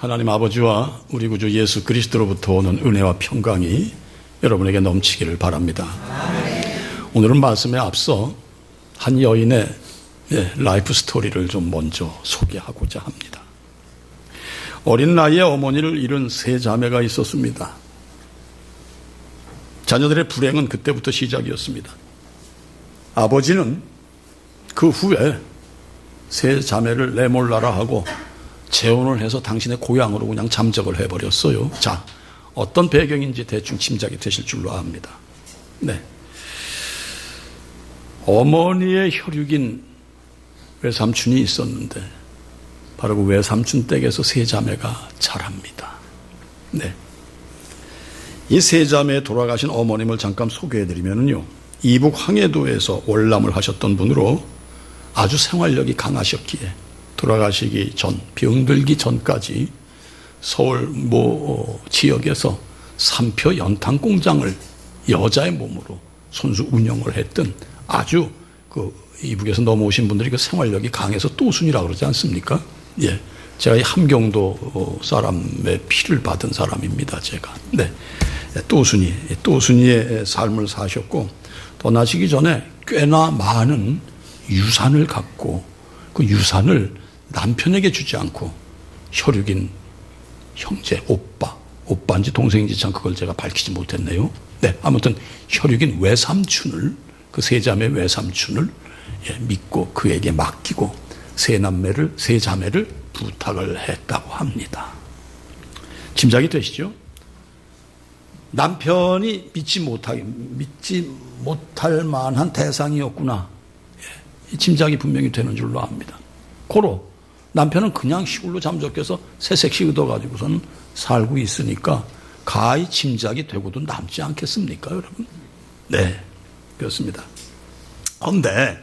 하나님 아버지와 우리 구주 예수 그리스도로부터 오는 은혜와 평강이 여러분에게 넘치기를 바랍니다. 오늘은 말씀에 앞서 한 여인의 라이프 스토리를 좀 먼저 소개하고자 합니다. 어린 나이에 어머니를 잃은 세 자매가 있었습니다. 자녀들의 불행은 그때부터 시작이었습니다. 아버지는 그 후에 세 자매를 내몰라라 하고 재혼을 해서 당신의 고향으로 그냥 잠적을 해버렸어요. 자, 어떤 배경인지 대충 짐작이 되실 줄로 압니다. 네. 어머니의 혈육인 외삼촌이 있었는데 바로 그 외삼촌 댁에서 세 자매가 자랍니다. 네. 이 세 자매에 돌아가신 어머님을 잠깐 소개해드리면요. 이북 황해도에서 월남을 하셨던 분으로 아주 생활력이 강하셨기에 돌아가시기 전, 병들기 전까지 서울 모 지역에서 삼표 연탄 공장을 여자의 몸으로 손수 운영을 했던 아주 이북에서 넘어오신 분들이 그 생활력이 강해서 또순이라고 그러지 않습니까? 예. 제가 이 함경도 사람의 피를 받은 사람입니다, 제가. 네. 또순이의 삶을 사셨고, 떠나시기 전에 꽤나 많은 유산을 갖고 그 유산을 남편에게 주지 않고 혈육인 형제, 오빠인지 동생인지 참 그걸 제가 밝히지 못했네요. 네, 아무튼 혈육인 외삼촌을, 그 세 자매 외삼촌을 믿고 그에게 맡기고 세 자매를 부탁을 했다고 합니다. 짐작이 되시죠? 남편이 믿지 못할 만한 대상이었구나. 이 짐작이 분명히 되는 줄로 압니다. 고로 남편은 그냥 시골로 잠적해서 새색시 얻어가지고서는 살고 있으니까 가히 짐작이 되고도 남지 않겠습니까, 여러분? 네, 그렇습니다. 그런데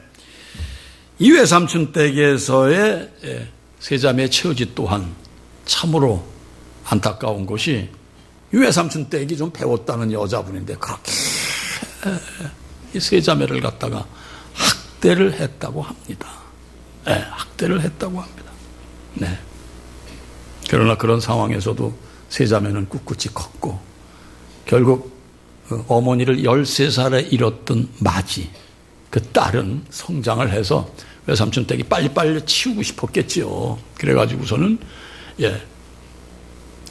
이 외삼촌 댁에서의 세자매의 처지 또한 참으로 안타까운 것이 이 외삼촌 댁이 좀 배웠다는 여자분인데 그렇게 이 세자매를 갖다가 학대를 했다고 합니다. 네, 학대를 했다고 합니다. 네. 그러나 그런 상황에서도 세자매는 꿋꿋이 컸고 결국 어머니를 13살에 잃었던 마지, 그 딸은 성장을 해서 외삼촌 댁이 빨리빨리 치우고 싶었겠지요. 그래가지고서는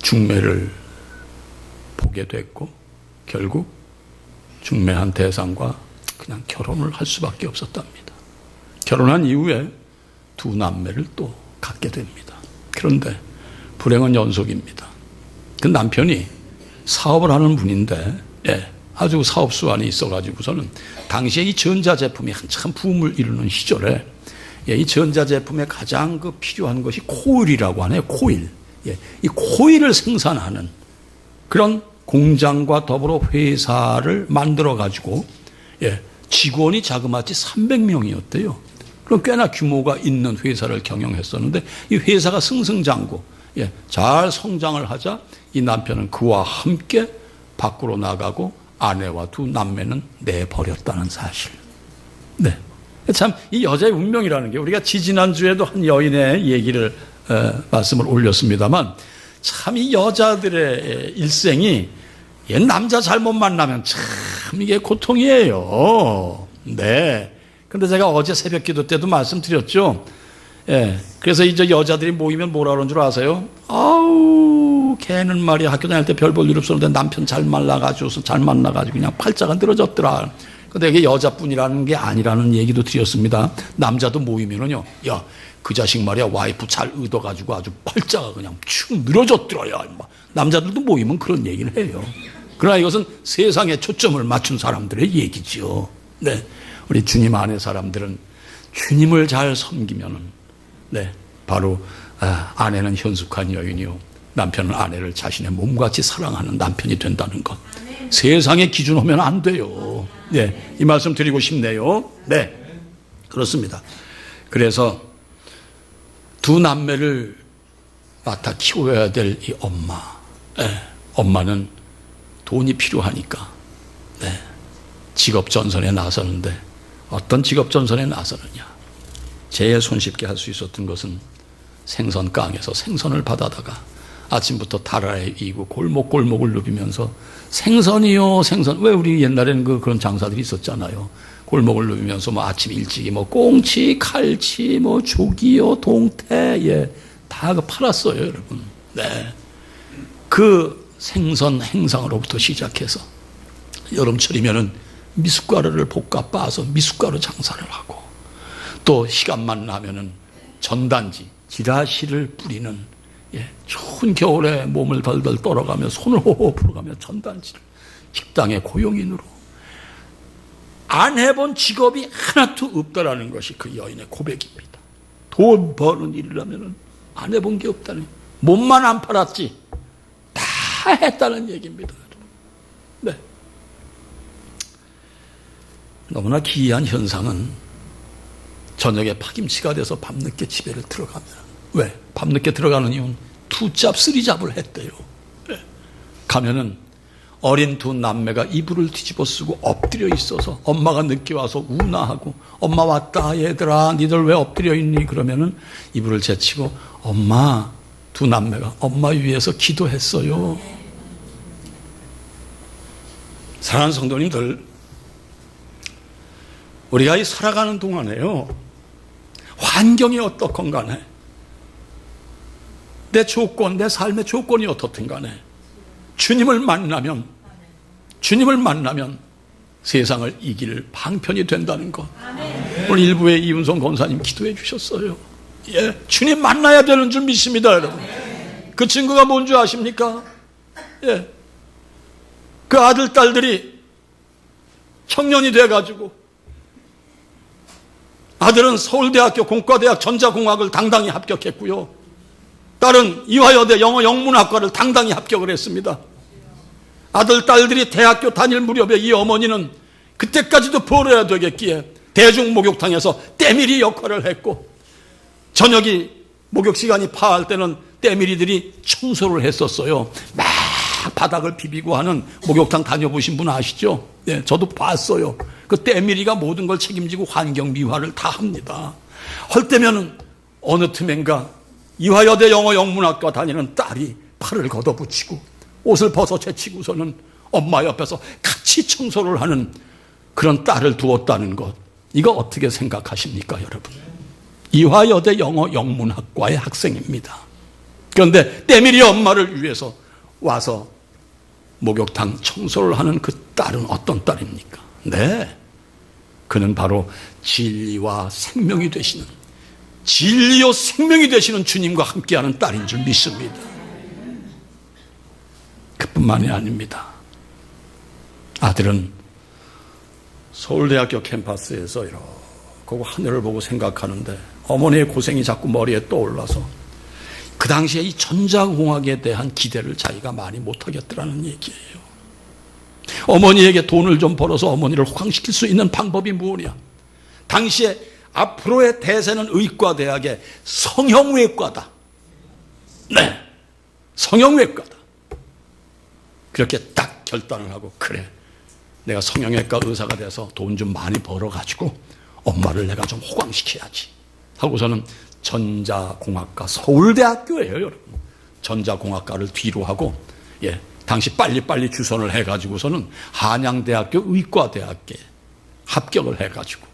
중매를 보게 됐고 결국 중매한 대상과 그냥 결혼을 할 수밖에 없었답니다. 결혼한 이후에 두 남매를 또 갖게 됩니다. 그런데 불행은 연속입니다. 그 남편이 사업을 하는 분인데 아주 사업 수완이 있어가지고서는 당시에 이 전자제품이 한참 붐을 이루는 시절에 이 전자제품에 가장 필요한 것이 코일이라고 하네요. 코일. 이 코일을 생산하는 그런 공장과 더불어 회사를 만들어가지고 직원이 자그마치 300명이었대요. 그럼 꽤나 규모가 있는 회사를 경영했었는데 이 회사가 승승장구 잘 성장을 하자 이 남편은 그와 함께 밖으로 나가고 아내와 두 남매는 내버렸다는 사실. 네. 참 이 여자의 운명이라는 게 우리가 지지난주에도 한 여인의 얘기를 말씀을 올렸습니다만 참 이 여자들의 일생이 남자 잘못 만나면 참 이게 고통이에요. 네. 근데 제가 어제 새벽 기도 때도 말씀드렸죠. 그래서 이제 여자들이 모이면 뭐라 그러는 줄 아세요? 아우, 걔는 말이야 학교 다닐 때 별 볼 일 없었는데 남편 잘 만나가지고 그냥 팔자가 늘어졌더라. 근데 이게 여자뿐이라는 게 아니라는 얘기도 드렸습니다. 남자도 모이면은요, 야, 그 자식 말이야 와이프 잘 얻어가지고 아주 팔자가 그냥 축 늘어졌더라. 야, 남자들도 모이면 그런 얘기를 해요. 그러나 이것은 세상에 초점을 맞춘 사람들의 얘기지요. 네. 우리 주님 안의 사람들은 주님을 잘 섬기면은, 바로, 아내는 현숙한 여인이요. 남편은 아내를 자신의 몸같이 사랑하는 남편이 된다는 것. 세상에 기준하면 안 돼요. 이 말씀 드리고 싶네요. 네. 그렇습니다. 그래서 두 남매를 맡아 키워야 될 이 엄마. 엄마는 돈이 필요하니까, 직업 전선에 나서는데 어떤 직업 전선에 나서느냐. 제일 손쉽게 할 수 있었던 것은 생선깡에서 생선을 받아다가 아침부터 달아에 이고 골목골목을 누비면서 생선이요, 생선. 왜 우리 옛날에는 그런 장사들이 있었잖아요. 골목을 누비면서 뭐 아침 일찍이 뭐 꽁치, 칼치, 뭐 조기요, 동태, 예, 다 팔았어요, 여러분. 네. 그 생선 행상으로부터 시작해서 여름철이면은 미숫가루를 볶아 빻아서 미숫가루 장사를 하고, 또 시간만 나면은 전단지, 지라시를 뿌리는, 예, 추운 겨울에 몸을 덜덜 떨어가며 손을 호호 풀어가며 전단지를 식당의 고용인으로, 안 해본 직업이 하나도 없다라는 것이 그 여인의 고백입니다. 돈 버는 일이라면 안 해본 게 없다는, 몸만 안 팔았지 다 했다는 얘기입니다. 네. 너무나 기이한 현상은 저녁에 파김치가 돼서 밤늦게 집에를 들어가면, 왜? 밤늦게 들어가는 이유는 투잡 쓰리잡을 했대요. 네. 가면은 어린 두 남매가 이불을 뒤집어 쓰고 엎드려 있어서 엄마가 늦게 와서 우나하고, 엄마 왔다 얘들아 니들 왜 엎드려 있니? 그러면은 이불을 제치고, 엄마, 두 남매가 엄마 위해서 기도했어요. 사랑하는 성도님들, 우리가 이 살아가는 동안에요, 환경이 어떻건 간에, 내 조건, 내 삶의 조건이 어떻든 간에 주님을 만나면 세상을 이길 방편이 된다는 것. 오늘 일부에 이윤성 권사님 기도해 주셨어요. 예, 주님 만나야 되는 줄 믿습니다, 여러분. 그 친구가 뭔 줄 아십니까? 예, 그 아들, 딸들이 청년이 돼가지고, 아들은 서울대학교 공과대학 전자공학을 당당히 합격했고요, 딸은 이화여대 영어 영문학과를 당당히 합격을 했습니다. 아들, 딸들이 대학교 다닐 무렵에 이 어머니는 그때까지도 벌어야 되겠기에 대중목욕탕에서 때밀이 역할을 했고, 저녁이 목욕 시간이 파할 때는 때밀이들이 청소를 했었어요. 막 바닥을 비비고 하는 목욕탕 다녀보신 분 아시죠? 네, 저도 봤어요. 그 때밀이가 모든 걸 책임지고 환경 미화를 다 합니다. 할 때면은 어느 틈엔가 이화여대 영어 영문학과 다니는 딸이 팔을 걷어붙이고 옷을 벗어 제치고서는 엄마 옆에서 같이 청소를 하는 그런 딸을 두었다는 것, 이거 어떻게 생각하십니까, 여러분? 이화여대 영어 영문학과의 학생입니다. 그런데 때밀이 엄마를 위해서 와서 목욕탕 청소를 하는 그 딸은 어떤 딸입니까? 네, 그는 바로 진리와 생명이 되시는, 진리요 생명이 되시는 주님과 함께하는 딸인 줄 믿습니다. 그뿐만이 아닙니다. 아들은 서울대학교 캠퍼스에서 이렇게 하늘을 보고 생각하는데 어머니의 고생이 자꾸 머리에 떠올라서 그 당시에 이 전자공학에 대한 기대를 자기가 많이 못하겠더라는 얘기예요. 어머니에게 돈을 좀 벌어서 어머니를 호강시킬 수 있는 방법이 뭐냐? 당시에 앞으로의 대세는 의과대학의 성형외과다. 네, 성형외과다. 그렇게 딱 결단을 하고, 그래, 내가 성형외과 의사가 돼서 돈 좀 많이 벌어가지고 엄마를 내가 좀 호강시켜야지 하고서는 전자공학과, 서울대학교예요, 여러분. 전자공학과를 뒤로 하고, 예, 당시 빨리빨리 주선을 해가지고서는 한양대학교 의과대학에 합격을 해가지고,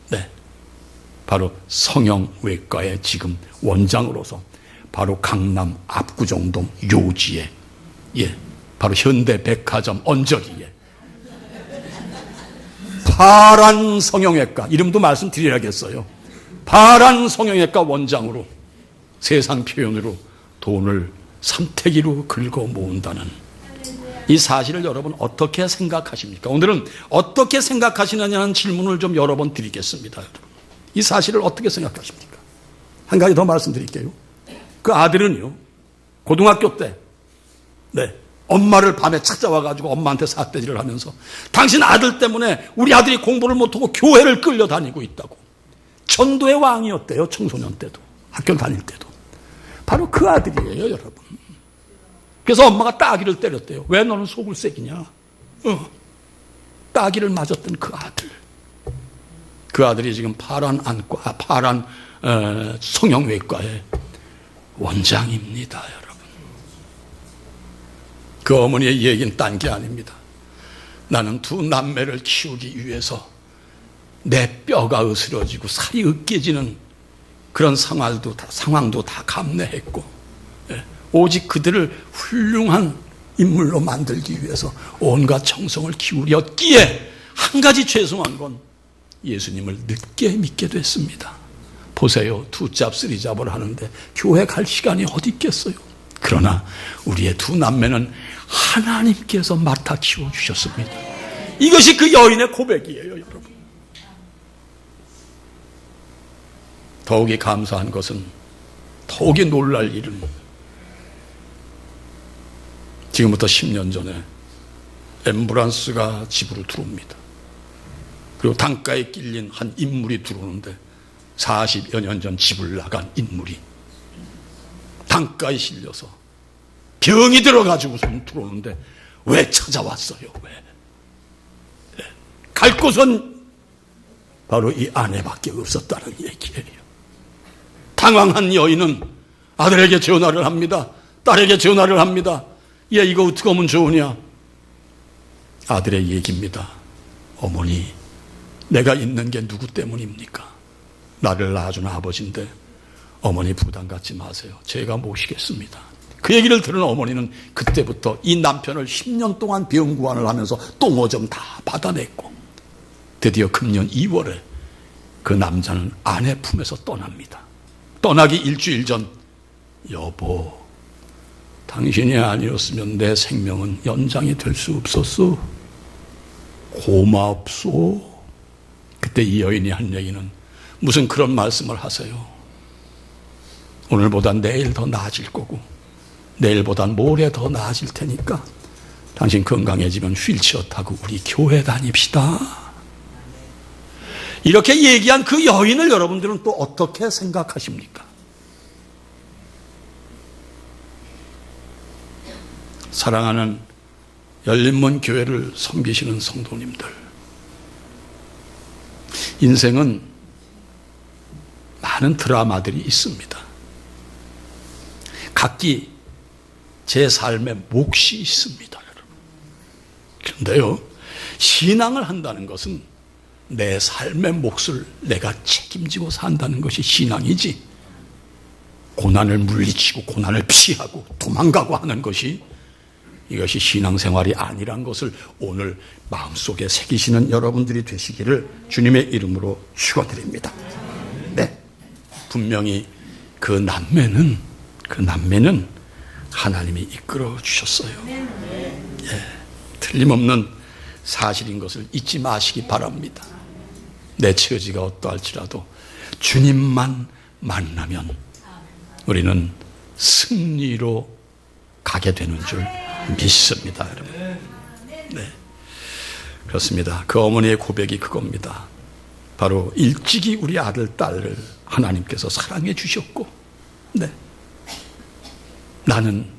네, 바로 성형외과의 지금 원장으로서 바로 강남 압구정동 요지에, 예, 바로 현대백화점 언저리에 파란 성형외과, 이름도 말씀드려야겠어요. 파란 성형외과 원장으로 세상 표현으로 돈을 삼태기로 긁어 모은다는 이 사실을 여러분 어떻게 생각하십니까? 오늘은 어떻게 생각하시느냐는 질문을 좀 여러 번 드리겠습니다. 여러분, 이 사실을 어떻게 생각하십니까? 한 가지 더 말씀드릴게요. 그 아들은요, 고등학교 때, 네, 엄마를 밤에 찾아와가지고 엄마한테 삿대질을 하면서, 당신 아들 때문에 우리 아들이 공부를 못하고 교회를 끌려다니고 있다고. 전도의 왕이었대요, 청소년 때도, 학교 다닐 때도. 바로 그 아들이에요, 여러분. 그래서 엄마가 따귀를 때렸대요. 왜 너는 속을 새기냐? 따귀를 맞았던 그 아들. 그 아들이 지금 파란 안과, 파란 성형외과의 원장입니다, 여러분. 그 어머니의 얘기는 딴 게 아닙니다. 나는 두 남매를 키우기 위해서 내 뼈가 으스러지고 살이 으깨지는 그런 상황도 다 감내했고, 오직 그들을 훌륭한 인물로 만들기 위해서 온갖 정성을 기울였기에 한 가지 죄송한 건 예수님을 늦게 믿게 됐습니다. 보세요. 투잡, 쓰리잡을 하는데 교회 갈 시간이 어디 있겠어요. 그러나 우리의 두 남매는 하나님께서 맡아 키워주셨습니다. 이것이 그 여인의 고백이에요, 여러분. 더욱이 감사한 것은, 더욱이 놀랄 일은 지금부터 10년 전에 앰뷸런스가 집으로 들어옵니다. 그리고 단가에 끌린 한 인물이 들어오는데 40여 년 전 집을 나간 인물이 단가에 실려서 병이 들어가지고 들어오는데 왜 찾아왔어요? 왜? 갈 곳은 바로 이 아내밖에 없었다는 얘기예요. 당황한 여인은 아들에게 전화를 합니다. 딸에게 전화를 합니다. 얘 이거 어떻게 하면 좋으냐? 아들의 얘기입니다. 어머니, 내가 있는 게 누구 때문입니까? 나를 낳아준 아버지인데 어머니 부담 갖지 마세요. 제가 모시겠습니다. 그 얘기를 들은 어머니는 그때부터 이 남편을 10년 동안 병구안을 하면서 똥오줌 다 받아냈고, 드디어 금년 2월에 그 남자는 아내 품에서 떠납니다. 떠나기 일주일 전, 여보, 당신이 아니었으면 내 생명은 연장이 될 수 없었어. 고맙소. 그때 이 여인이 한 얘기는, 무슨 그런 말씀을 하세요. 오늘보단 내일 더 나아질 거고 내일보단 모레 더 나아질 테니까 당신 건강해지면 휠체어 타고 우리 교회 다닙시다. 이렇게 얘기한 그 여인을 여러분들은 또 어떻게 생각하십니까? 사랑하는 열린문 교회를 섬기시는 성도님들, 인생은 많은 드라마들이 있습니다. 각기 제 삶의 몫이 있습니다, 여러분. 그런데요, 신앙을 한다는 것은 내 삶의 몫을 내가 책임지고 산다는 것이 신앙이지, 고난을 물리치고 고난을 피하고 도망가고 하는 것이, 이것이 신앙생활이 아니란 것을 오늘 마음속에 새기시는 여러분들이 되시기를 주님의 이름으로 축원드립니다. 네, 분명히 그 남매는 하나님이 이끌어 주셨어요. 예, 틀림없는 사실인 것을 잊지 마시기 바랍니다. 내 처지가 어떠할지라도 주님만 만나면 우리는 승리로 가게 되는 줄 믿습니다, 여러분. 네, 그렇습니다. 그 어머니의 고백이 그겁니다. 바로 일찍이 우리 아들, 딸을 하나님께서 사랑해 주셨고, 네, 나는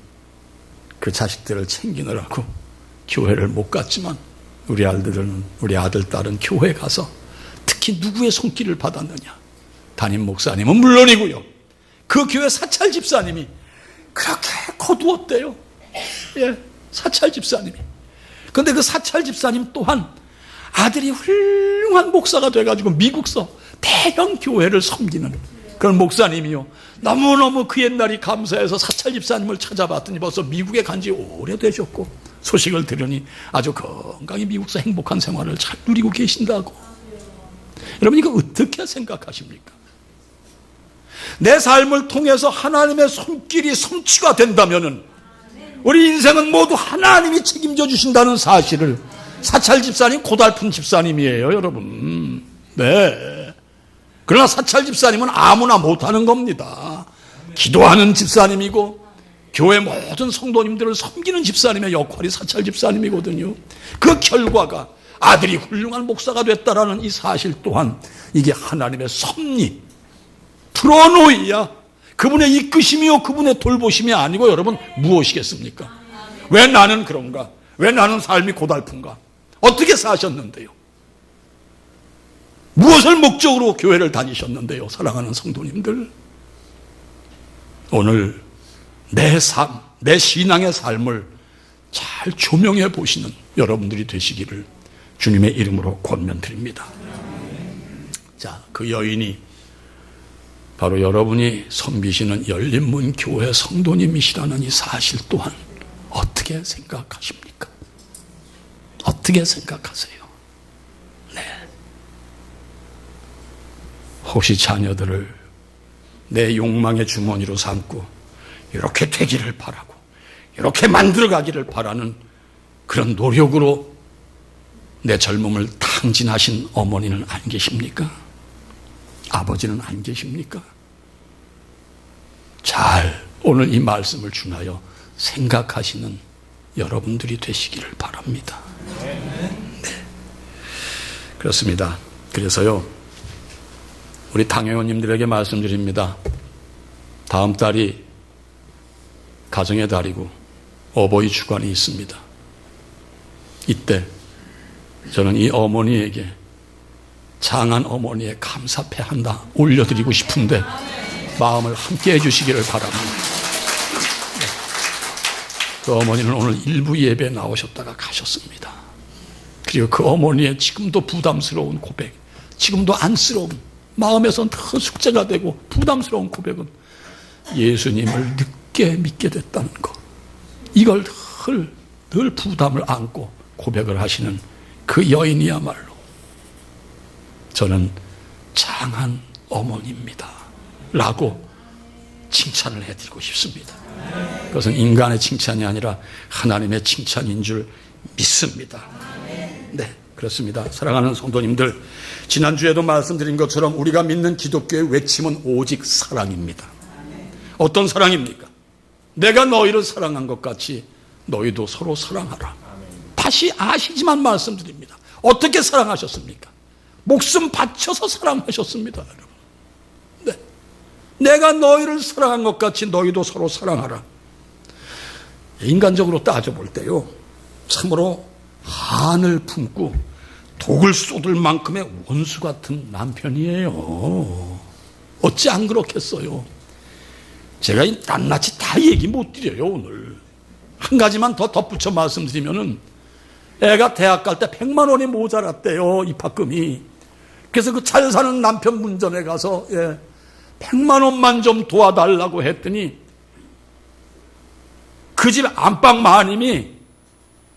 그 자식들을 챙기느라고 교회를 못 갔지만 우리 아들, 딸은 교회 가서 특히 누구의 손길을 받았느냐? 담임 목사님은 물론이고요, 그 교회 사찰 집사님이 그렇게 거두었대요. 예, 사찰 집사님이. 그런데 그 사찰 집사님 또한 아들이 훌륭한 목사가 돼가지고 미국서 대형 교회를 섬기는 그런 목사님이요, 너무너무 그 옛날이 감사해서 사찰 집사님을 찾아봤더니 벌써 미국에 간 지 오래되셨고, 소식을 들으니 아주 건강히 미국서 행복한 생활을 잘 누리고 계신다고. 여러분, 이거 어떻게 생각하십니까? 내 삶을 통해서 하나님의 손길이 성취가 된다면은 우리 인생은 모두 하나님이 책임져 주신다는 사실을, 사찰 집사님 고달픈 집사님이에요, 여러분. 네. 그러나 사찰 집사님은 아무나 못하는 겁니다. 기도하는 집사님이고 교회 모든 성도님들을 섬기는 집사님의 역할이 사찰 집사님이거든요. 그 결과가 아들이 훌륭한 목사가 됐다라는 이 사실 또한 이게 하나님의 섭리, 프로노이야, 그분의 이끄심이요 그분의 돌보심이 아니고 여러분 무엇이겠습니까? 왜 나는 그런가? 왜 나는 삶이 고달픈가? 어떻게 사셨는데요? 무엇을 목적으로 교회를 다니셨는데요? 사랑하는 성도님들, 오늘 내 삶, 내 신앙의 삶을 잘 조명해 보시는 여러분들이 되시기를 주님의 이름으로 권면드립니다. 자, 그 여인이 바로 여러분이 섬기시는 열린문 교회 성도님이시라는 이 사실 또한 어떻게 생각하십니까? 어떻게 생각하세요? 네. 혹시 자녀들을 내 욕망의 주머니로 삼고 이렇게 되기를 바라고 이렇게 만들어가기를 바라는 그런 노력으로 내 젊음을 탕진하신 어머니는 안 계십니까? 아버지는 안 계십니까? 잘 오늘 이 말씀을 준하여 생각하시는 여러분들이 되시기를 바랍니다. 네. 그렇습니다. 그래서요, 우리 당회원님들에게 말씀드립니다. 다음 달이 가정의 달이고 어버이 주간이 있습니다. 이때 저는 이 어머니에게 장한 어머니의 감사패 하나 올려드리고 싶은데 마음을 함께 해주시기를 바랍니다. 그 어머니는 오늘 일부 예배에 나오셨다가 가셨습니다. 그리고 그 어머니의 지금도 부담스러운 고백, 지금도 안쓰러운, 마음에선 더 숙제가 되고 부담스러운 고백은 예수님을 늦게 믿게 됐다는 것, 이걸 늘 부담을 안고 고백을 하시는 그 여인이야말로 저는 장한 어머니입니다 라고 칭찬을 해드리고 싶습니다. 그것은 인간의 칭찬이 아니라 하나님의 칭찬인 줄 믿습니다. 네, 그렇습니다. 사랑하는 성도님들, 지난주에도 말씀드린 것처럼 우리가 믿는 기독교의 외침은 오직 사랑입니다. 어떤 사랑입니까? 내가 너희를 사랑한 것 같이 너희도 서로 사랑하라. 다시 아시지만 말씀드립니다. 어떻게 사랑하셨습니까? 목숨 바쳐서 사랑하셨습니다, 여러분. 네. 내가 너희를 사랑한 것 같이 너희도 서로 사랑하라. 인간적으로 따져볼 때요, 참으로 한을 품고 독을 쏟을 만큼의 원수 같은 남편이에요. 어찌 안 그렇겠어요? 제가 낱낱이 다 얘기 못 드려요, 오늘. 한 가지만 더 덧붙여 말씀드리면은, 애가 대학 갈 때 100만 원이 모자랐대요, 입학금이. 그래서 그 잘 사는 남편 문전에 가서 100만 원만 좀 도와달라고 했더니 그 집 안방 마님이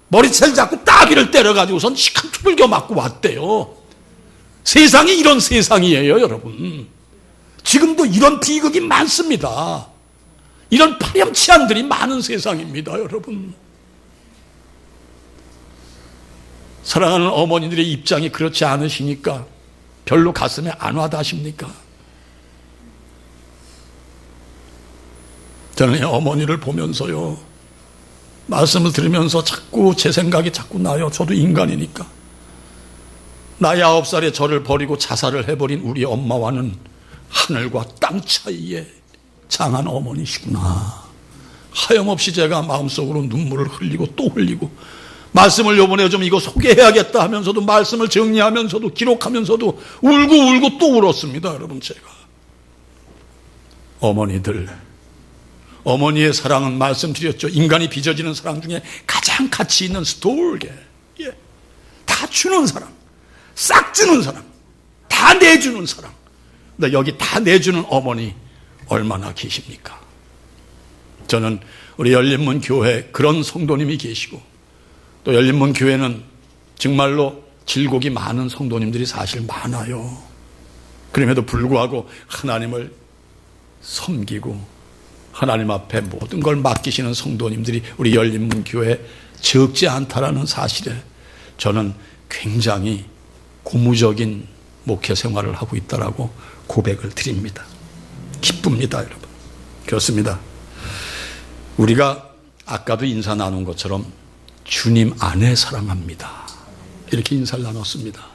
머리채를 잡고 따귀를 때려가지고선 시큰 두들겨 맞고 왔대요. 세상이 이런 세상이에요, 여러분. 지금도 이런 비극이 많습니다. 이런 파렴치한들이 많은 세상입니다, 여러분. 사랑하는 어머니들의 입장이 그렇지 않으시니까 별로 가슴에 안 와닿으십니까? 저는 이 어머니를 보면서요, 말씀을 들으면서 자꾸 제 생각이 자꾸 나요. 저도 인간이니까. 나이 9살에 저를 버리고 자살을 해버린 우리 엄마와는 하늘과 땅 차이에 장한 어머니시구나. 하염없이 제가 마음속으로 눈물을 흘리고 또 흘리고, 말씀을 요번에 좀 이거 소개해야겠다 하면서도 말씀을 정리하면서도 기록하면서도 울고 또 울었습니다, 여러분. 제가 어머니들, 어머니의 사랑은 말씀드렸죠. 인간이 빚어지는 사랑 중에 가장 가치 있는 스톨게. 다 주는 사랑, 싹 주는 사랑, 다 내주는 사랑. 근데 여기 다 내주는 어머니 얼마나 계십니까? 저는 우리 열린문 교회 그런 성도님이 계시고, 또 열린문 교회는 정말로 질곡이 많은 성도님들이 사실 많아요. 그럼에도 불구하고 하나님을 섬기고 하나님 앞에 모든 걸 맡기시는 성도님들이 우리 열린문 교회에 적지 않다라는 사실에 저는 굉장히 고무적인 목회 생활을 하고 있다라고 고백을 드립니다. 기쁩니다, 여러분. 그렇습니다. 우리가 아까도 인사 나눈 것처럼 주님 안에 사랑합니다, 이렇게 인사를 나눴습니다.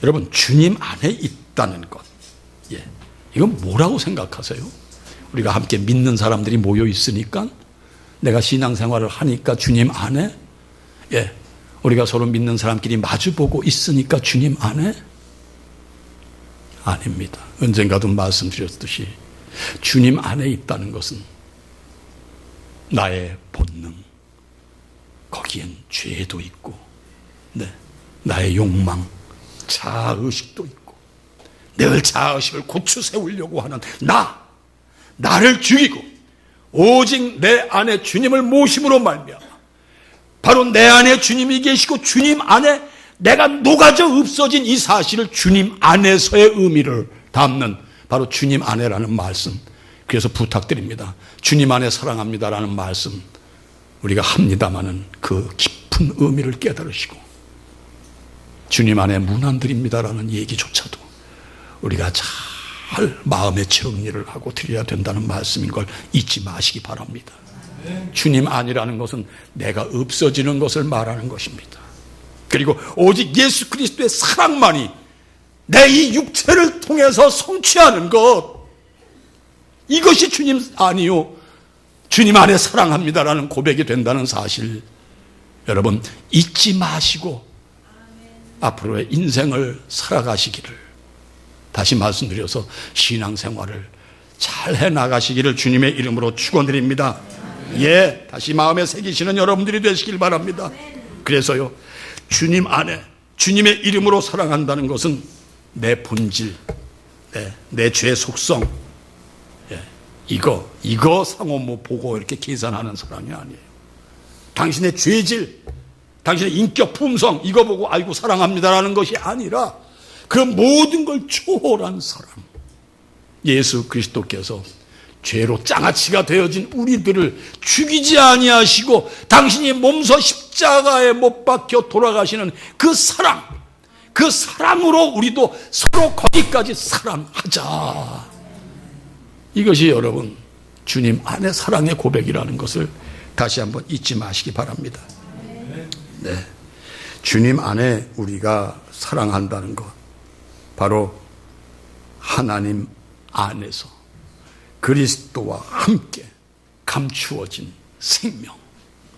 여러분, 주님 안에 있다는 것, 이건 뭐라고 생각하세요? 우리가 함께 믿는 사람들이 모여 있으니까, 내가 신앙생활을 하니까 주님 안에, 우리가 서로 믿는 사람끼리 마주보고 있으니까 주님 안에? 아닙니다. 언젠가도 말씀드렸듯이 주님 안에 있다는 것은 나의 본능, 거기엔 죄도 있고, 네, 나의 욕망, 자아의식도 있고, 늘 자아의식을 고추 세우려고 하는 나를 죽이고 오직 내 안에 주님을 모심으로 말미암아 바로 내 안에 주님이 계시고 주님 안에 내가 녹아져 없어진 이 사실을 주님 안에서의 의미를 담는 바로 주님 안에라는 말씀. 그래서 부탁드립니다. 주님 안에 사랑합니다라는 말씀 우리가 합니다마는 그 깊은 의미를 깨달으시고 주님 안에 문안드립니다라는 얘기조차도 우리가 잘 마음의 정리를 하고 드려야 된다는 말씀인 걸 잊지 마시기 바랍니다. 주님 안이라는 것은 내가 없어지는 것을 말하는 것입니다. 그리고 오직 예수 그리스도의 사랑만이 내 이 육체를 통해서 성취하는 것, 이것이 주님 안이요 주님 안에 사랑합니다라는 고백이 된다는 사실 여러분 잊지 마시고 앞으로의 인생을 살아가시기를, 다시 말씀드려서 신앙생활을 잘 해나가시기를 주님의 이름으로 축원드립니다. 예, 다시 마음에 새기시는 여러분들이 되시길 바랍니다. 그래서요, 주님 안에 주님의 이름으로 사랑한다는 것은 내 본질, 내 죄의 속성, 이거 상호 뭐 보고 이렇게 계산하는 사람이 아니에요. 당신의 죄질, 당신의 인격 품성 이거 보고 아이고 사랑합니다라는 것이 아니라 그 모든 걸 초월한 사랑, 예수 그리스도께서 죄로 장아찌가 되어진 우리들을 죽이지 아니하시고 당신이 몸소 십자가에 못 박혀 돌아가시는 그 사랑, 그 사랑으로 우리도 서로 거기까지 사랑하자. 이것이 여러분 주님 안의 사랑의 고백이라는 것을 다시 한번 잊지 마시기 바랍니다. 네, 주님 안에 우리가 사랑한다는 것, 바로 하나님 안에서 그리스도와 함께 감추어진 생명,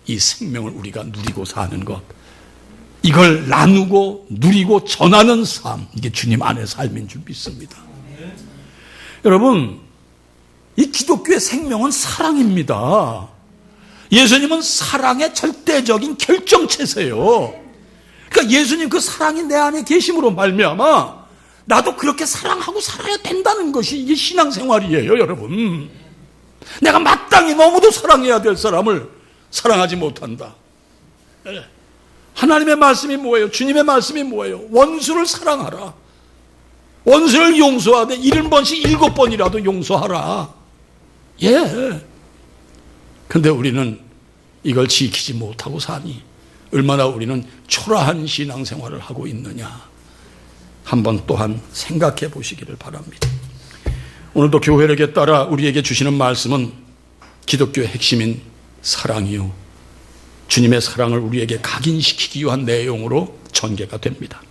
이 생명을 우리가 누리고 사는 것, 이걸 나누고 누리고 전하는 삶, 이게 주님 안의 삶인 줄 믿습니다. 여러분, 이 기독교의 생명은 사랑입니다. 예수님은 사랑의 절대적인 결정체세요. 그러니까 예수님 그 사랑이 내 안에 계심으로 말미암아 나도 그렇게 사랑하고 살아야 된다는 것이 이게 신앙생활이에요, 여러분. 내가 마땅히 너무도 사랑해야 될 사람을 사랑하지 못한다. 하나님의 말씀이 뭐예요? 주님의 말씀이 뭐예요? 원수를 사랑하라. 원수를 용서하되 70번씩 7번이라도 용서하라. 예. 근데 우리는 이걸 지키지 못하고 사니 얼마나 우리는 초라한 신앙생활을 하고 있느냐, 한번 또한 생각해 보시기를 바랍니다. 오늘도 교회력에 따라 우리에게 주시는 말씀은 기독교의 핵심인 사랑이요, 주님의 사랑을 우리에게 각인시키기 위한 내용으로 전개가 됩니다.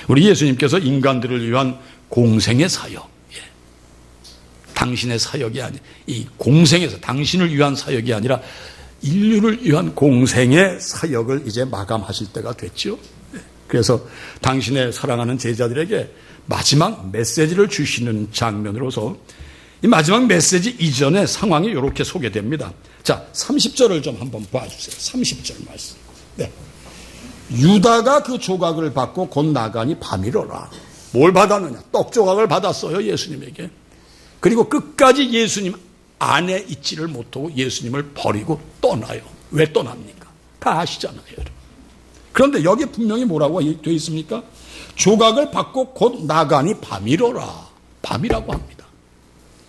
우리 예수님께서 인간들을 위한 공생의 사역, 당신의 사역이 아니, 이 공생에서 당신을 위한 사역이 아니라 인류를 위한 공생의 사역을 이제 마감하실 때가 됐죠. 그래서 당신의 사랑하는 제자들에게 마지막 메시지를 주시는 장면으로서 이 마지막 메시지 이전의 상황이 이렇게 소개됩니다. 자, 30절을 좀 한번 봐주세요. 30절 말씀. 네. 유다가 그 조각을 받고 곧 나가니 밤이러라. 뭘 받았느냐? 떡 조각을 받았어요, 예수님에게. 그리고 끝까지 예수님 안에 있지를 못하고 예수님을 버리고 떠나요. 왜 떠납니까? 다 아시잖아요, 여러분. 그런데 여기 분명히 뭐라고 되어 있습니까? 조각을 받고 곧 나가니 밤이러라. 밤이라고 합니다.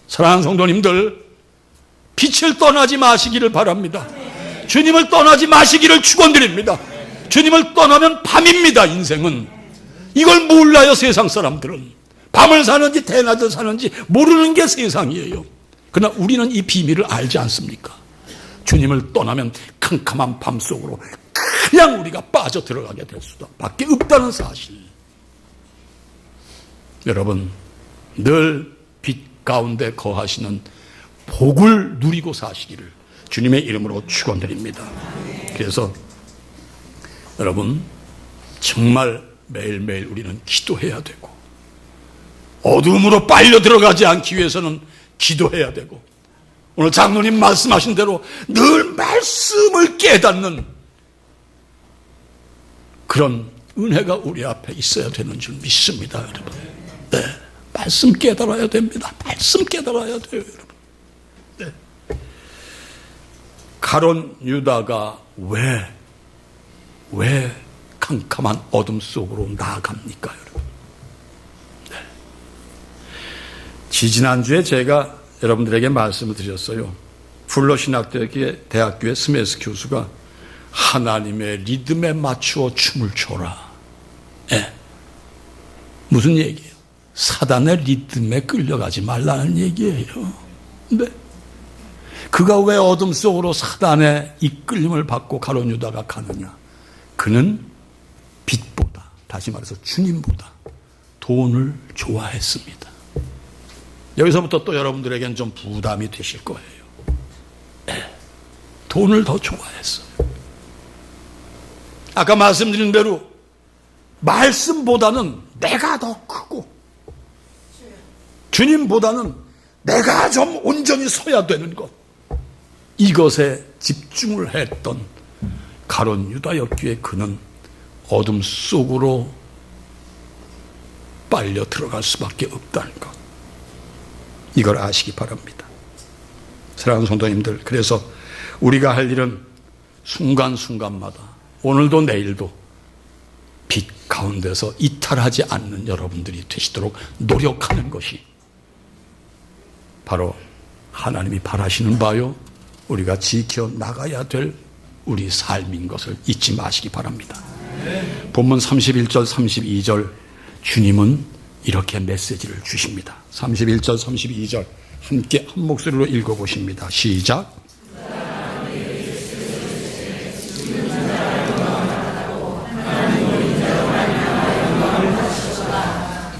사랑하는 성도님들, 빛을 떠나지 마시기를 바랍니다. 주님을 떠나지 마시기를 축원드립니다. 주님을 떠나면 밤입니다, 인생은. 이걸 몰라요, 세상 사람들은. 밤을 사는지 대낮을 사는지 모르는 게 세상이에요. 그러나 우리는 이 비밀을 알지 않습니까? 주님을 떠나면 캄캄한 밤 속으로 그냥 우리가 빠져 들어가게 될 수밖에 없다는 사실. 여러분, 늘 빛 가운데 거하시는 복을 누리고 사시기를 주님의 이름으로 축원드립니다. 그래서 여러분, 정말 매일매일 우리는 기도해야 되고, 어둠으로 빨려 들어가지 않기 위해서는 기도해야 되고, 오늘 장로님 말씀하신 대로 늘 말씀을 깨닫는 그런 은혜가 우리 앞에 있어야 되는 줄 믿습니다, 여러분. 네, 말씀 깨달아야 됩니다. 말씀 깨달아야 돼요, 여러분. 네. 가론 유다가 왜 캄캄한 어둠 속으로 나아갑니까, 여러분? 네. 지지난주에 제가 여러분들에게 말씀을 드렸어요. 풀러 신학대학교의 스메스 교수가 하나님의 리듬에 맞추어 춤을 춰라. 네. 무슨 얘기예요? 사단의 리듬에 끌려가지 말라는 얘기예요. 네. 그가 왜 어둠 속으로 사단의 이끌림을 받고 가론 유다가 가느냐? 그는 빛보다, 다시 말해서 주님보다 돈을 좋아했습니다. 여기서부터 또 여러분들에게는 좀 부담이 되실 거예요. 네. 돈을 더 좋아했어요. 아까 말씀드린 대로 말씀보다는 내가 더 크고 주님보다는 내가 좀 온전히 서야 되는 것, 이것에 집중을 했던 가론 유다였기에 그는 어둠 속으로 빨려 들어갈 수밖에 없다는 것, 이걸 아시기 바랍니다. 사랑하는 성도님들, 그래서 우리가 할 일은 순간순간마다, 오늘도 내일도 빛 가운데서 이탈하지 않는 여러분들이 되시도록 노력하는 것이 바로 하나님이 바라시는 바요, 우리가 지켜나가야 될 우리 삶인 것을 잊지 마시기 바랍니다. 본문 31절 32절 주님은 이렇게 메시지를 주십니다. 31절 32절 함께 한 목소리로 읽어보십니다. 시작.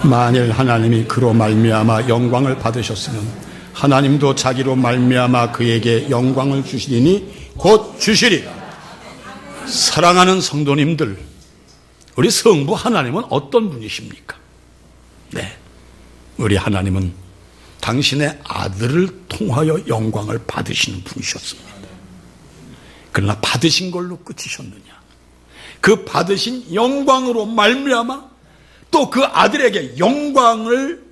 만일 하나님이 그로 말미암아 영광을 받으셨으면 하나님도 자기로 말미암아 그에게 영광을 주시리니 곧 주시리라. 사랑하는 성도님들, 우리 성부 하나님은 어떤 분이십니까? 네, 우리 하나님은 당신의 아들을 통하여 영광을 받으시는 분이셨습니다. 그러나 받으신 걸로 끝이셨느냐? 그 받으신 영광으로 말미암아 또 그 아들에게 영광을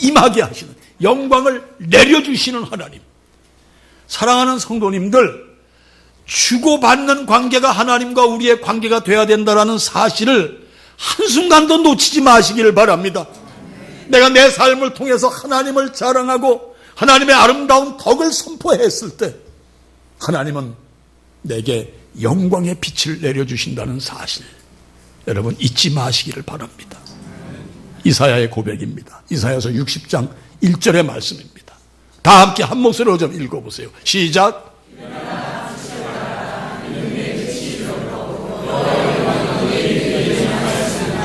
임하게 하시는, 영광을 내려주시는 하나님. 사랑하는 성도님들, 주고받는 관계가 하나님과 우리의 관계가 되어야 된다는 사실을 한순간도 놓치지 마시기를 바랍니다. 내가 내 삶을 통해서 하나님을 자랑하고 하나님의 아름다운 덕을 선포했을 때 하나님은 내게 영광의 빛을 내려주신다는 사실, 여러분 잊지 마시기를 바랍니다. 이사야의 고백입니다. 이사야서 60장 1절의 말씀입니다. 다 함께 한 목소리로 좀 읽어보세요. 시작.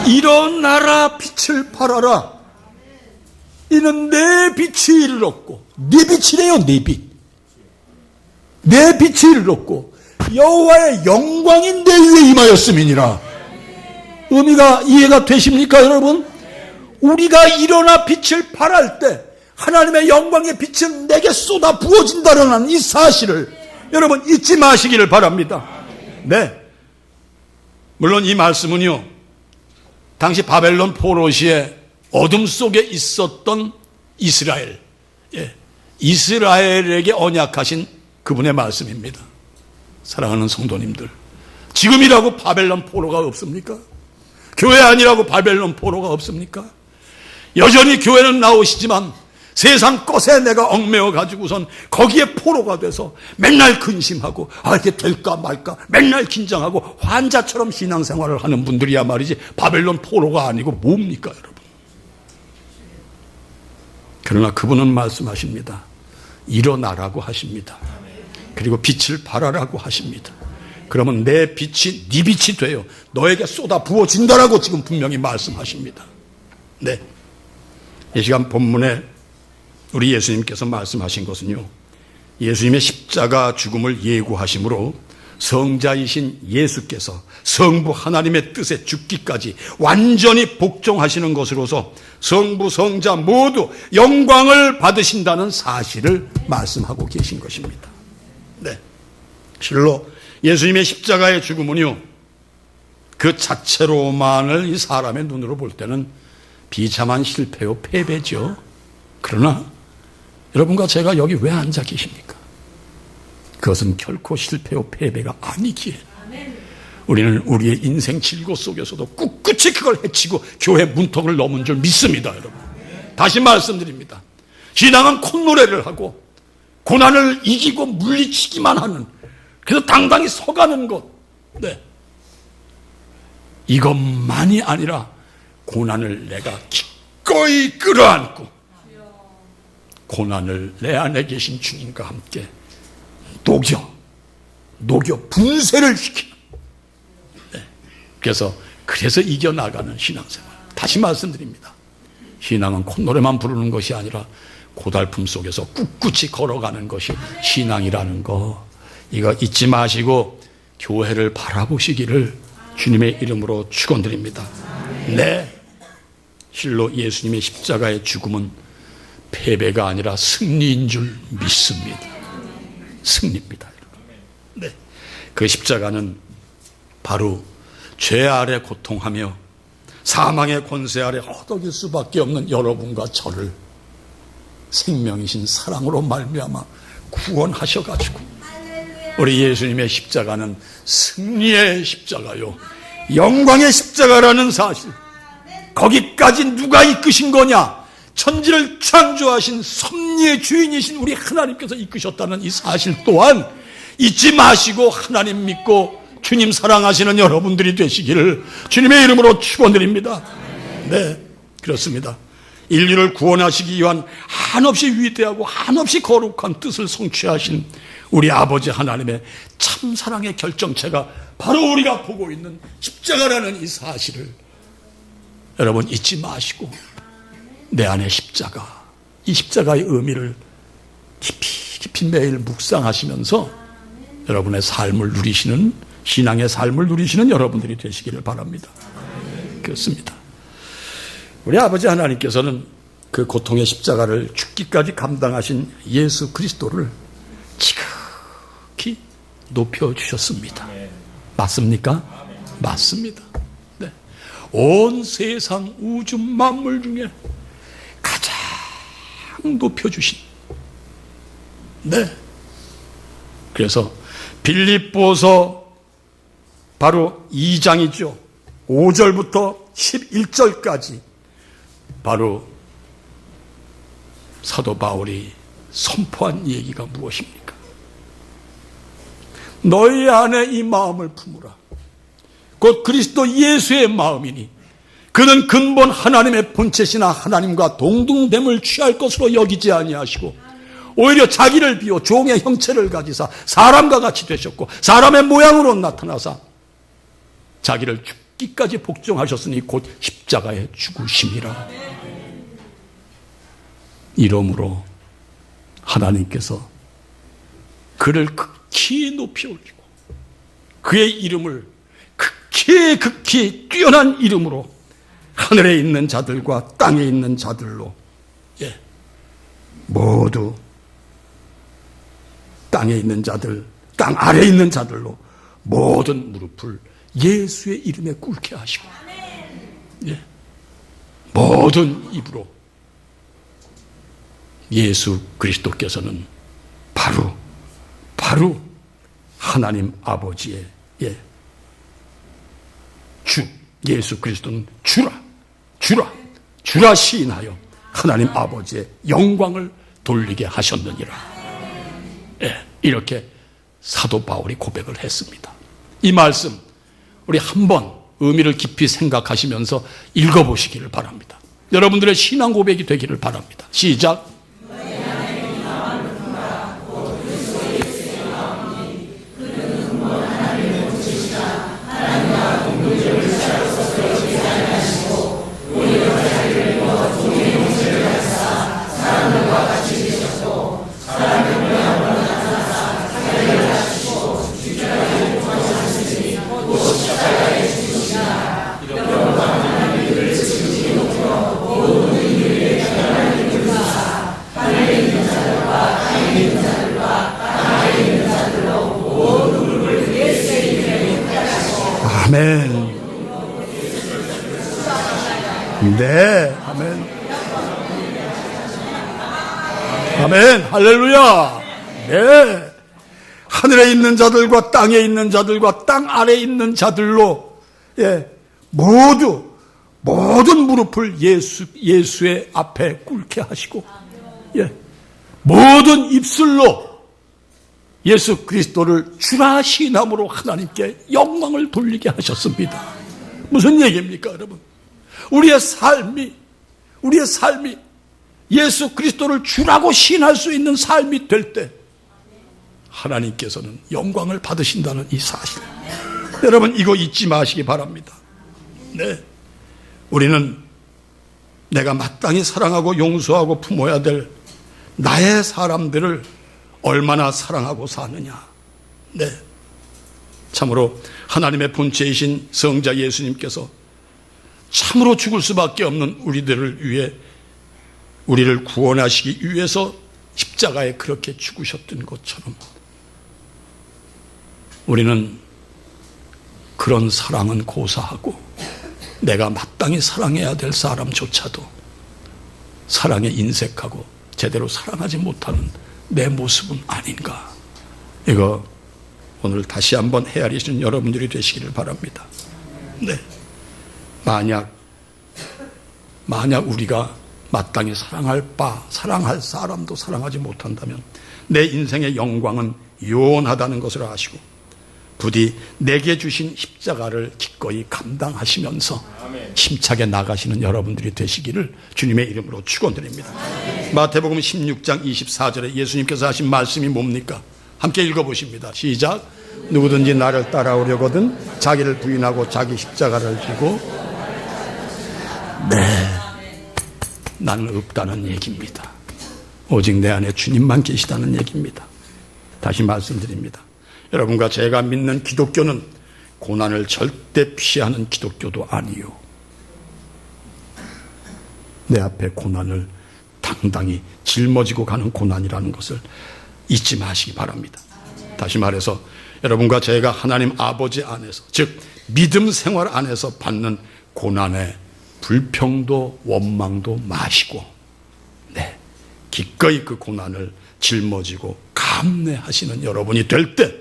일어나라 빛을 발하라. 이는 내 빛이 이르렀고, 네 빛이래요. 네 빛. 내 빛이 이르렀고 여호와의 영광이 내 위에 임하였음이니라. 의미가 이해가 되십니까, 여러분? 우리가 일어나 빛을 발할 때 하나님의 영광의 빛은 내게 쏟아 부어진다는 이 사실을 여러분 잊지 마시기를 바랍니다. 네, 물론 이 말씀은요, 당시 바벨론 포로시의 어둠 속에 있었던 이스라엘, 이스라엘에게 언약하신 그분의 말씀입니다. 사랑하는 성도님들, 지금이라고 바벨론 포로가 없습니까? 교회 아니라고 바벨론 포로가 없습니까? 여전히 교회는 나오시지만 세상 것에 내가 얽매여 가지고선 거기에 포로가 돼서 맨날 근심하고 이렇게 될까 말까 맨날 긴장하고 환자처럼 신앙생활을 하는 분들이야 말이지 바벨론 포로가 아니고 뭡니까, 여러분? 그러나 그분은 말씀하십니다. 일어나라고 하십니다. 그리고 빛을 발하라고 하십니다. 그러면 내 빛이 네 빛이 돼요. 너에게 쏟아 부어진다라고 지금 분명히 말씀하십니다. 네, 이 시간 본문에 우리 예수님께서 말씀하신 것은요, 예수님의 십자가 죽음을 예고하심으로 성자이신 예수께서 성부 하나님의 뜻에 죽기까지 완전히 복종하시는 것으로서 성부 성자 모두 영광을 받으신다는 사실을 말씀하고 계신 것입니다. 네, 실로 예수님의 십자가의 죽음은요, 그 자체로만을 이 사람의 눈으로 볼 때는 비참한 실패요 패배죠. 그러나 여러분과 제가 여기 왜 앉아 계십니까? 그것은 결코 실패요 패배가 아니기에 우리는 우리의 인생 질고 속에서도 꿋꿋이 그걸 해치고 교회 문턱을 넘은 줄 믿습니다. 여러분, 다시 말씀드립니다. 신앙은 콧노래를 하고 고난을 이기고 물리치기만 하는, 그래서 당당히 서가는 것, 네, 이것만이 아니라 고난을 내가 기꺼이 끌어안고 고난을 내 안에 계신 주님과 함께 녹여 분쇄를 시키는, 네, 그래서 이겨나가는 신앙생활. 다시 말씀드립니다. 신앙은 콧노래만 부르는 것이 아니라 고달픔 속에서 꿋꿋이 걸어가는 것이 신앙이라는 거, 이거 잊지 마시고 교회를 바라보시기를 주님의 이름으로 축원드립니다. 네, 실로 예수님의 십자가의 죽음은 패배가 아니라 승리인 줄 믿습니다. 승리입니다. 네, 그 십자가는 바로 죄 아래 고통하며 사망의 권세 아래 허덕일 수밖에 없는 여러분과 저를 생명이신 사랑으로 말미암아 구원하셔가지고, 우리 예수님의 십자가는 승리의 십자가요, 영광의 십자가라는 사실, 거기까지 누가 이끄신 거냐? 천지를 창조하신 섭리의 주인이신 우리 하나님께서 이끄셨다는 이 사실 또한 잊지 마시고 하나님 믿고 주님 사랑하시는 여러분들이 되시기를 주님의 이름으로 축원드립니다. 네, 그렇습니다. 인류를 구원하시기 위한 한없이 위대하고 한없이 거룩한 뜻을 성취하신 우리 아버지 하나님의 참 사랑의 결정체가 바로 우리가 보고 있는 십자가라는 이 사실을 여러분 잊지 마시고 내 안의 십자가, 이 십자가의 의미를 깊이 매일 묵상하시면서 여러분의 삶을 누리시는, 신앙의 삶을 누리시는 여러분들이 되시기를 바랍니다. 그렇습니다. 우리 아버지 하나님께서는 그 고통의 십자가를 죽기까지 감당하신 예수 그리스도를 지극히 높여주셨습니다. 맞습니까? 맞습니다. 네. 온 세상 우주 만물 중에 가장 높여주신, 네, 그래서 빌립보서 바로 2장이죠. 5절부터 11절까지 바로 사도 바울이 선포한 얘기가 무엇입니까? 너희 안에 이 마음을 품으라. 곧 그리스도 예수의 마음이니 그는 근본 하나님의 본체시나 하나님과 동등됨을 취할 것으로 여기지 아니하시고 오히려 자기를 비워 종의 형체를 가지사 사람과 같이 되셨고 사람의 모양으로 나타나사 자기를 죽기까지 복종하셨으니 곧 십자가에 죽으심이라. 이러므로 하나님께서 그를 극히 높이 올리고 그의 이름을 극히 뛰어난 이름으로 하늘에 있는 자들과 땅에 있는 자들로, 예, 모두 땅에 있는 자들, 땅 아래에 있는 자들로 모든 무릎을 예수의 이름에 꿇게 하시고, 예, 모든 입으로 예수 그리스도께서는 바로 하나님 아버지의, 예, 주 예수 그리스도는 주라 시인하여 하나님 아버지의 영광을 돌리게 하셨느니라. 예, 이렇게 사도 바울이 고백을 했습니다. 이 말씀 우리 한번 의미를 깊이 생각하시면서 읽어보시기를 바랍니다. 여러분들의 신앙 고백이 되기를 바랍니다. 시작. 아멘. 네, 아멘. 아멘, 할렐루야. 네. 하늘에 있는 자들과 땅에 있는 자들과 땅 아래에 있는 자들로, 예, 모든 무릎을 예수의 앞에 꿇게 하시고, 예, 모든 입술로 예수 그리스도를 주라 시인함으로 하나님께 영광을 돌리게 하셨습니다. 무슨 얘기입니까, 여러분? 우리의 삶이 예수 그리스도를 주라고 시인할 수 있는 삶이 될 때 하나님께서는 영광을 받으신다는 이 사실, 여러분 이거 잊지 마시기 바랍니다. 네, 우리는 내가 마땅히 사랑하고 용서하고 품어야 될 나의 사람들을 얼마나 사랑하고 사느냐. 네, 참으로 하나님의 본체이신 성자 예수님께서 참으로 죽을 수밖에 없는 우리들을 위해, 우리를 구원하시기 위해서 십자가에 그렇게 죽으셨던 것처럼 우리는 그런 사랑은 고사하고 내가 마땅히 사랑해야 될 사람조차도 사랑에 인색하고 제대로 사랑하지 못하는 내 모습은 아닌가. 이거 오늘 다시 한번 헤아리시는 여러분들이 되시기를 바랍니다. 네, 만약 우리가 마땅히 사랑할 사람도 사랑하지 못한다면 내 인생의 영광은 요원하다는 것을 아시고 부디 내게 주신 십자가를 기꺼이 감당하시면서 힘차게 나가시는 여러분들이 되시기를 주님의 이름으로 축원드립니다. 마태복음 16장 24절에 예수님께서 하신 말씀이 뭡니까? 함께 읽어보십니다. 시작. 누구든지 나를 따라오려거든 자기를 부인하고 자기 십자가를 지고. 네, 나는 없다는 얘기입니다. 오직 내 안에 주님만 계시다는 얘기입니다. 다시 말씀드립니다. 여러분과 제가 믿는 기독교는 고난을 절대 피하는 기독교도 아니요, 내 앞에 고난을 당당히 짊어지고 가는 고난이라는 것을 잊지 마시기 바랍니다. 다시 말해서 여러분과 제가 하나님 아버지 안에서, 즉 믿음 생활 안에서 받는 고난의 불평도 원망도 마시고, 네, 기꺼이 그 고난을 짊어지고 감내하시는 여러분이 될 때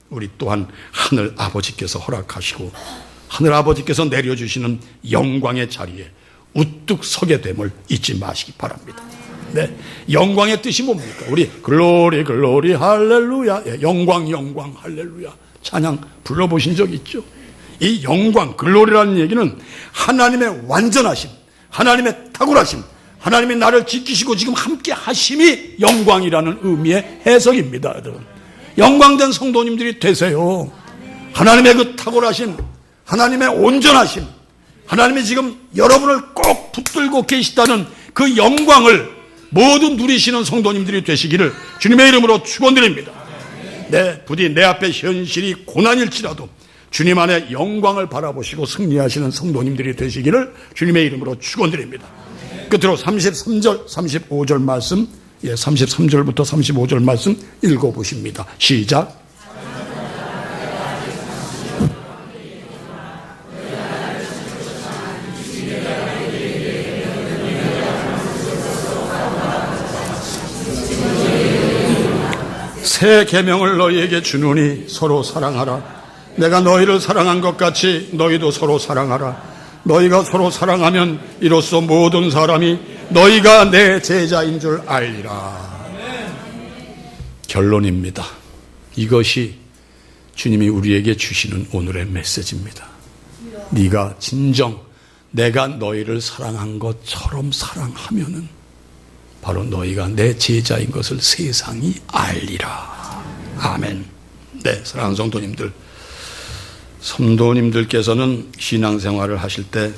우리 또한 하늘 아버지께서 허락하시고 하늘 아버지께서 내려주시는 영광의 자리에 우뚝 서게 됨을 잊지 마시기 바랍니다. 네, 영광의 뜻이 뭡니까? 우리 글로리 글로리 할렐루야, 예, 영광 할렐루야 찬양 불러보신 적 있죠? 이 영광 글로리라는 얘기는 하나님의 완전하심, 하나님의 탁월하심, 하나님이 나를 지키시고 지금 함께 하심이 영광이라는 의미의 해석입니다. 여러분, 영광된 성도님들이 되세요. 하나님의 그 탁월하심, 하나님의 온전하심, 하나님이 지금 여러분을 꼭 붙들고 계시다는 그 영광을 모두 누리시는 성도님들이 되시기를 주님의 이름으로 축원드립니다. 네, 부디 내 앞에 현실이 고난일지라도 주님 안에 영광을 바라보시고 승리하시는 성도님들이 되시기를 주님의 이름으로 축원드립니다. 끝으로 33절, 35절 말씀, 33절부터 35절 말씀 읽어보십니다. 시작. 새 계명을 너희에게 주노니 서로 사랑하라. 내가 너희를 사랑한 것 같이 너희도 서로 사랑하라. 너희가 서로 사랑하면 이로써 모든 사람이 너희가 내 제자인 줄 알리라. 결론입니다. 이것이 주님이 우리에게 주시는 오늘의 메시지입니다. 네가 진정 내가 너희를 사랑한 것처럼 사랑하면은 바로 너희가 내 제자인 것을 세상이 알리라. 아멘. 네, 사랑하는 성도님들께서는 신앙생활을 하실 때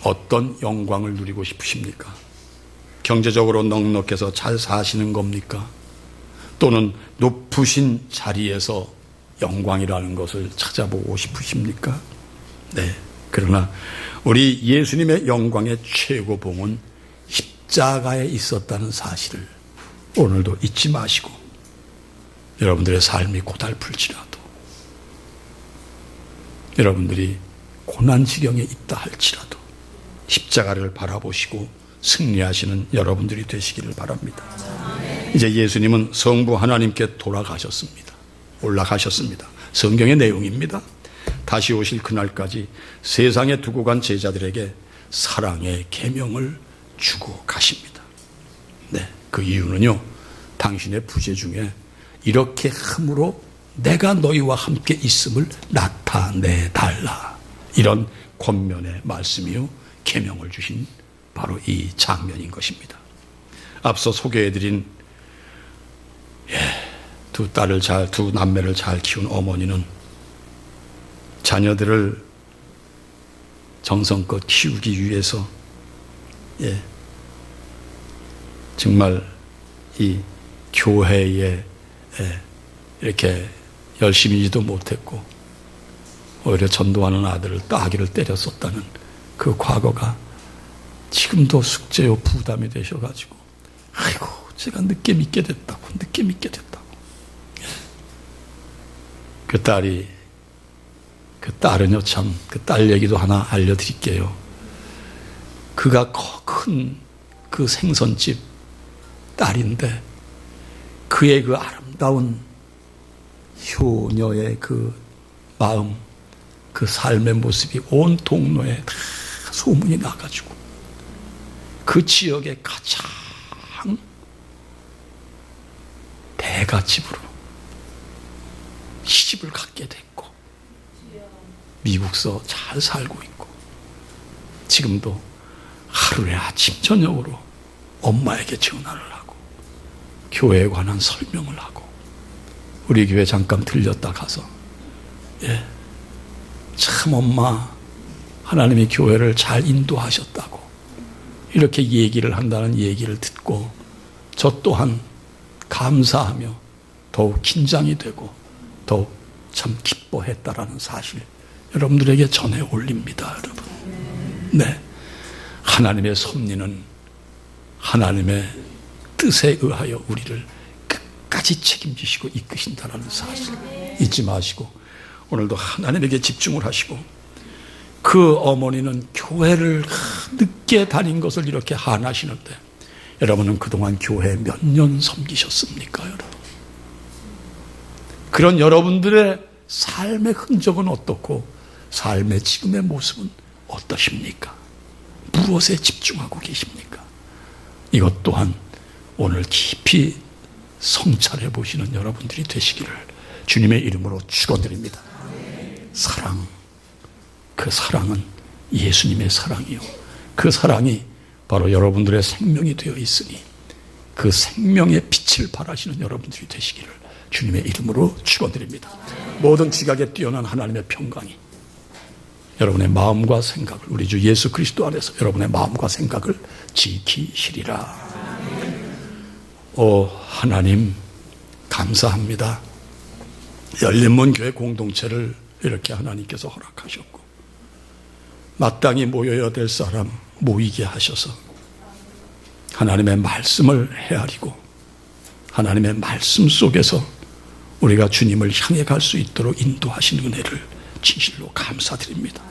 어떤 영광을 누리고 싶으십니까? 경제적으로 넉넉해서 잘 사시는 겁니까? 또는 높으신 자리에서 영광이라는 것을 찾아보고 싶으십니까? 네, 그러나 우리 예수님의 영광의 최고봉은 십자가에 있었다는 사실을 오늘도 잊지 마시고, 여러분들의 삶이 고달플지라도, 여러분들이 고난 지경에 있다 할지라도 십자가를 바라보시고 승리하시는 여러분들이 되시기를 바랍니다. 이제 예수님은 성부 하나님께 돌아가셨습니다. 올라가셨습니다. 성경의 내용입니다. 다시 오실 그날까지 세상에 두고 간 제자들에게 사랑의 계명을 주고 가십니다. 네, 그 이유는요, 당신의 부재 중에 이렇게 함으로 내가 너희와 함께 있음을 나타내 달라, 이런 권면의 말씀이요 계명을 주신 바로 이 장면인 것입니다. 앞서 소개해드린 두 남매를 잘 키운 어머니는 자녀들을 정성껏 키우기 위해서 정말 이 교회에 이렇게 열심히지도 못했고 오히려 전도하는 아기를 때렸었다는 그 과거가 지금도 숙제요 부담이 되셔가지고, 아이고 제가 늦게 믿게 됐다고. 그 딸은요, 참, 그 딸 얘기도 하나 알려드릴게요. 그가 큰 그 생선집 딸인데 그의 그 아름다운 효녀의 그 마음, 그 삶의 모습이 온 동로에 다 소문이 나가지고 그 지역의 가장 대가집으로 시집을 갖게 됐고 미국서 잘 살고 있고 지금도 하루에 아침 저녁으로 엄마에게 전화를 하고 교회에 관한 설명을 하고, 우리 교회 잠깐 들렸다 가서 참 엄마 하나님이 교회를 잘 인도하셨다고 이렇게 얘기를 한다는 얘기를 듣고 저 또한 감사하며 더욱 긴장이 되고 더욱 참 기뻐했다라는 사실 여러분들에게 전해 올립니다. 여러분, 네, 하나님의 섭리는 하나님의 뜻에 의하여 우리를 끝까지 책임지시고 이끄신다라는 사실 잊지 마시고 오늘도 하나님에게 집중을 하시고, 그 어머니는 교회를 늦게 다닌 것을 이렇게 한하시는데 여러분은 그동안 교회 몇 년 섬기셨습니까? 여러분, 그런 여러분들의 삶의 흔적은 어떻고 삶의 지금의 모습은 어떠십니까? 무엇에 집중하고 계십니까? 이것 또한 오늘 깊이 성찰해 보시는 여러분들이 되시기를 주님의 이름으로 축원드립니다. 사랑, 그 사랑은 예수님의 사랑이요, 그 사랑이 바로 여러분들의 생명이 되어 있으니 그 생명의 빛을 발하시는 여러분들이 되시기를 주님의 이름으로 축원드립니다. 모든 지각에 뛰어난 하나님의 평강이 여러분의 마음과 생각을, 우리 주 예수 그리스도 안에서 여러분의 마음과 생각을 지키시리라. 오 하나님, 감사합니다. 열린문 교회 공동체를 이렇게 하나님께서 허락하셨고 마땅히 모여야 될 사람 모이게 하셔서 하나님의 말씀을 헤아리고 하나님의 말씀 속에서 우리가 주님을 향해 갈 수 있도록 인도하신 은혜를 진실로 감사드립니다.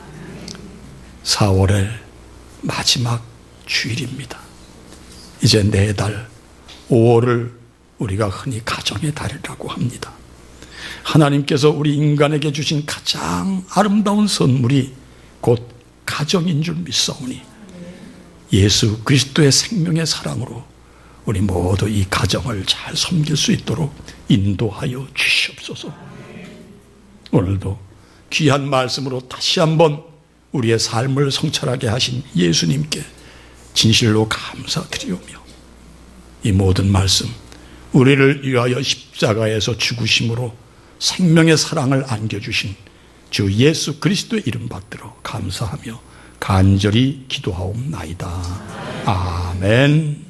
4월의 마지막 주일입니다. 이제 내달 5월을 우리가 흔히 가정의 달이라고 합니다. 하나님께서 우리 인간에게 주신 가장 아름다운 선물이 곧 가정인 줄 믿사오니 예수 그리스도의 생명의 사랑으로 우리 모두 이 가정을 잘 섬길 수 있도록 인도하여 주시옵소서. 오늘도 귀한 말씀으로 다시 한번 우리의 삶을 성찰하게 하신 예수님께 진실로 감사드리오며 이 모든 말씀 우리를 위하여 십자가에서 죽으심으로 생명의 사랑을 안겨주신 주 예수 그리스도의 이름 받들어 감사하며 간절히 기도하옵나이다. 아멘.